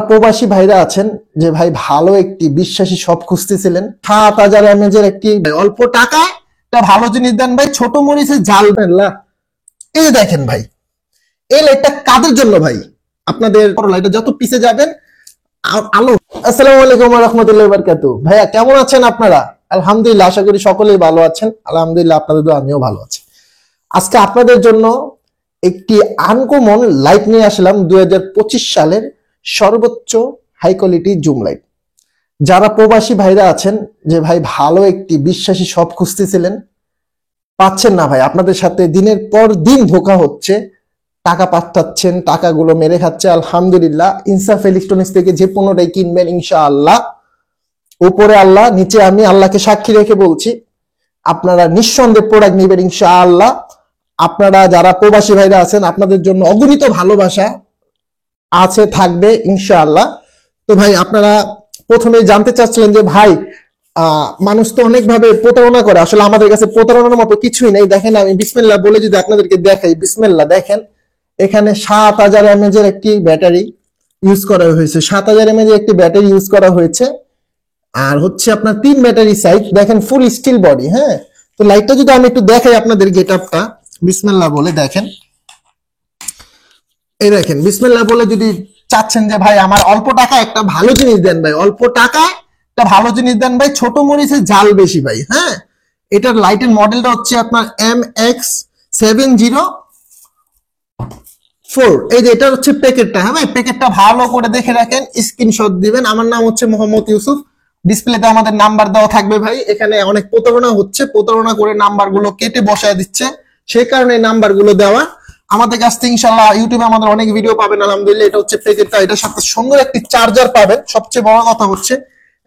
প্রবাসী ভাইরা আছেন যে ভাই ভালো একটি বিশ্বাসী শপ খুঁজতেছিলেন ৭,০০০ এমএজের একটি অল্প টাকা একটা ভালো জিনিস দেন ভাই, ছোট মরিচের ঝাল ফেললা। এই যে দেখেন ভাই, এই লাইটটা কাদের জন্য ভাই? আপনাদের লাইটটা যত পিছে যাবেন আলো। আসসালামু আলাইকুম ওয়া রাহমাতুল্লাহি ওয়া বারাকাতুহু। ভাইয়া কেমন আছেন আপনারা? আলহামদুলিল্লাহ, আশা করি সকলেই ভালো আছেন। আলহামদুলিল্লাহ, আপনাদের দোয়া আমিও ভালো আছি। আজকে আপনাদের জন্য একটি আনকমন লাইট নিয়ে আসলাম 2025 সালের সর্বোচ্চ হাই কোয়ালিটি জুম লাইট। যারা প্রবাসী ভাইরা আছেন যে ভাই ভালো একটি বিশ্বাসী শপ খুঁজতেছিলেন, পাচ্ছেন না ভাই, আপনাদের সাথে দিনের পর দিন ধোঁকা হচ্ছে, টাকা পাঠাচ্ছেন, টাকাগুলো মেরে খাচ্ছে। আলহামদুলিল্লাহ, ইনসাফ ইলেকট্রনিক্স থেকে যে পণ্যটাই কিনবেন ইনশাআল্লাহ, উপরে আল্লাহ নিচে আমি, আল্লাহকে সাক্ষী রেখে বলছি, আপনারা নিঃসন্দেহে প্রোডাক্ট নেবেন ইনশাআল্লাহ। আপনারা যারা প্রবাসী ভাইরা আছেন, আপনাদের জন্য অগণিত ভালোবাসা আছে, থাকবে ইনশাআল্লাহ। তো ভাই, আপনারা প্রথমে জানতে চাচ্ছিলেন যে ভাই মানুষ তো অনেক ভাবে প্রতারণা করে, আসলে আমাদের কাছে প্রতারণার মতো কিছুই নেই। দেখেন, আমি বিসমিল্লাহ বলে যদি আপনাদেরকে দেখাই, বিসমিল্লাহ দেখেন, এখানে ৭,০০০ এমএজের একটি ব্যাটারি ইউজ করা হয়েছে। ৭,০০০ এমএজের একটি ব্যাটারি ইউজ করা হয়েছে, আর হচ্ছে আপনার 3 ব্যাটারি সাইজ, দেখেন ফুল স্টিল বডি। হ্যাঁ, তো লাইটটা যদি আমি একটু দেখাই আপনাদের, গেট আপটা বিসমিল্লাহ বলে দেখেন, এই দেখেন বিসমিল্লাহ বলে যদি চাচ্ছেন যে ভাই আমার অল্প টাকা একটা ভালো জিনিস দেন ভাই, অল্প টাকা একটা ভালো জিনিস দেন ভাই, ছোট মরিচের ঝাল বেশি ভাই। হ্যাঁ, এটার লাইটের মডেলটা হচ্ছে আপনার MX704। এই যে এটা হচ্ছে প্যাকেটটা। হ্যাঁ ভাই, প্যাকেটটা ভালো করে দেখে রাখেন, স্ক্রিনশট দিবেন। আমার নাম হচ্ছে মোহাম্মদ ইউসুফ। ডিসপ্লেতে আমাদের নাম্বার দেওয়া থাকবে ভাই। এখানে অনেক প্রতারণা হচ্ছে, প্রতারণা করে নাম্বারগুলো কেটে বসায় দিচ্ছে, সেই কারণে এই নাম্বারগুলো দেওয়া। আমাদের কাছ থেকে ইনশাআল্লাহ ইউটিউবে আমাদের অনেক ভিডিও পাবেন। আলহামদুলিল্লাহ, এটা হচ্ছে প্যাকেটটা, এটার সাথে সুন্দর একটি চার্জার পাবেন। সবচেয়ে বড় কথা হচ্ছে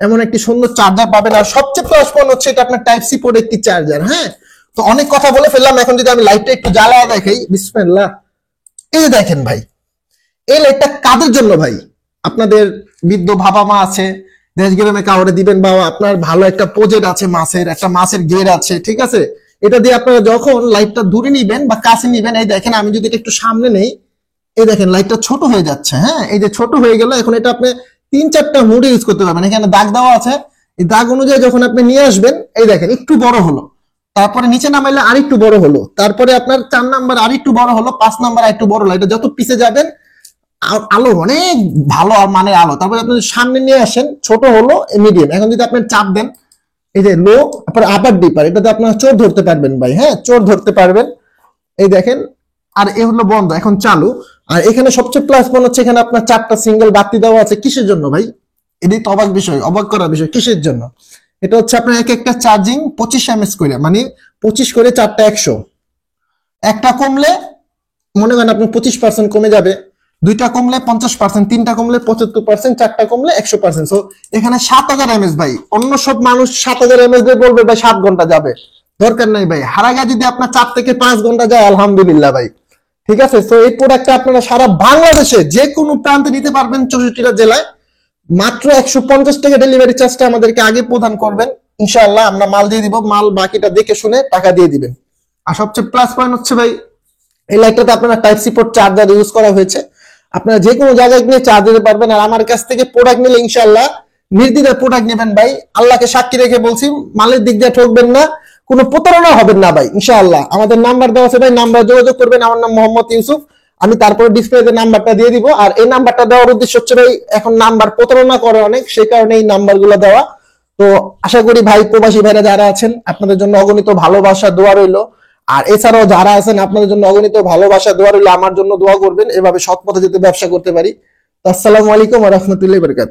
এমন একটি সুন্দর চার্জার পাবেন, আর সবচেয়ে প্লাস পয়েন্ট হচ্ছে এটা আপনার টাইপ সি পোর্ট একটি চার্জার। হ্যাঁ, তো অনেক কথা বলে ফেললাম, এখন যদি আমি লাইটটা একটু জ্বালায় দেখাই, বিসমিল্লাহ। এই যে দেখেন ভাই, এই লাইটটা কাদের জন্য ভাই? আপনাদের বৃদ্ধ বাবা মা আছে, দেশ গ্রামে কাউরে দিবেন, বা আপনার ভালো একটা প্রজেক্ট আছে, মাছের গের আছে, ঠিক আছে, এটা দিয়ে আপনারা যখন লাইটটা দূরে নিবেন বা কাছে নিবেন, এই দেখেন আমি যদি এটা একটু সামনে নেই, এই দেখেন লাইটটা ছোট হয়ে যাচ্ছে। হ্যাঁ, এই যে ছোট হয়ে গেল, এখন এটা আপনি 3-4টা মুডে ইউজ করতে পারবেন। এখানে দাগ দেওয়া আছে, এই দাগ অনুযায়ী যখন আপনি নিয়ে আসবেন, এই দেখেন একটু বড় হলো, তারপরে নিচে নামাইলে আর একটু বড় হলো, তারপরে আপনার 4 নাম্বার আর একটু বড় হলো, 5 নাম্বার আর একটু বড় হলো। এটা যত পিছে যাবেন আলো অনেক ভালো মানে আলো। তারপরে আপনি সামনে নিয়ে আসেন, ছোট হলো, মিডিয়াম। এখন যদি আপনি চাপ দেন, এই যে লো, তারপর আপার ডিপার, এটাতে আপনার চোর ধরতে পারবেন ভাই। হ্যাঁ, চোর ধরতে পারবেন। এই দেখেন, আর এ হলো বন্ধ, এখন চালু। আর এখানে সবচেয়ে প্লাস পয়েন্ট হচ্ছে এখানে আপনার 4টা সিঙ্গেল বাতি দেওয়া আছে। কিসের জন্য ভাই? এটাই তো অবাক বিষয়, অবাক করার বিষয়। কিসের জন্য? এটা হচ্ছে আপনার এক একটা চার্জিং 25 এমএস করে, মানে 25 করে 4টা 100। একটা কমলে মনে করেন আপনি 25% কমে যাবে, 2টা কমলে 50%, 3টা কমলে 75%, 4টা কমলে 100%। সো এখানে 7,000 এমএস ভাই। অন্য সব মানুষ 7,000 এমএস দিয়ে বলবে ভাই 7 ঘন্টা যাবে, দরকার নাই ভাই। হারাগা যদি আপনার 4 থেকে 5 ঘন্টা যায়, আলহামদুলিল্লাহ ভাই, ঠিক আছে। তো এই প্রোডাক্টটা আপনারা সারা বাংলাদেশে যে কোনো প্রান্তে নিতে পারবেন, 64টা জেলায়। মাত্র 150 টাকা ডেলিভারি চার্জটা আমাদেরকে আগে প্রদান করবেন, ইনশাআল্লাহ আমরা মাল দিয়ে দিব, মাল বাকিটা দেখে শুনে টাকা দিয়ে দিবেন। আর সবচেয়ে প্লাস পয়েন্ট হচ্ছে ভাই, এই লাইটটাতে আপনারা type C port charger use করা হয়েছে, আপনারা যে কোনো জায়গায় গিয়ে চার্জ দিতে পারবেন। আর আমার কাছ থেকে প্রোডাক্ট নিলে ইনশাআল্লাহ নির্দ্বিধায় প্রোডাক্ট নেবেন ভাই। আল্লাহকে সাক্ষী রেখে বলছি, মালের দিক দিয়ে ঠকবেন না, কোনো প্রতারণা হবেন না ভাই ইনশাআল্লাহ। আমাদের নাম্বার দেওয়া আছে ভাই, নাম্বার যোগাযোগ করবেন। আমার নাম মোহাম্মদ ইউসুফ। আমি তারপরে ডিসপ্লেতে নাম্বারটা দিয়ে দিব। আর এই নাম্বারটা দেওয়ার উদ্দেশ্য হচ্ছে ভাই, এখন নাম্বার প্রতারণা করে অনেক, সেই কারণে এই নাম্বারগুলো দেওয়া। তো আশা করি ভাই, প্রবাসী ভাইরা যারা আছেন, আপনাদের জন্য অগণিত ভালোবাসা দোয়া রইলো। আর এছাড়াও যারা আছেন, আপনাদের জন্য অগণিত ভালোবাসা দোয়া রইলো। আমার জন্য দোয়া করবেন, এভাবে সৎ পথে যেতে ব্যবসা করতে পারি। আসসালামু আলাইকুম ওয়া রাহমাতুল্লাহি ওয়া বারাকাতুহু।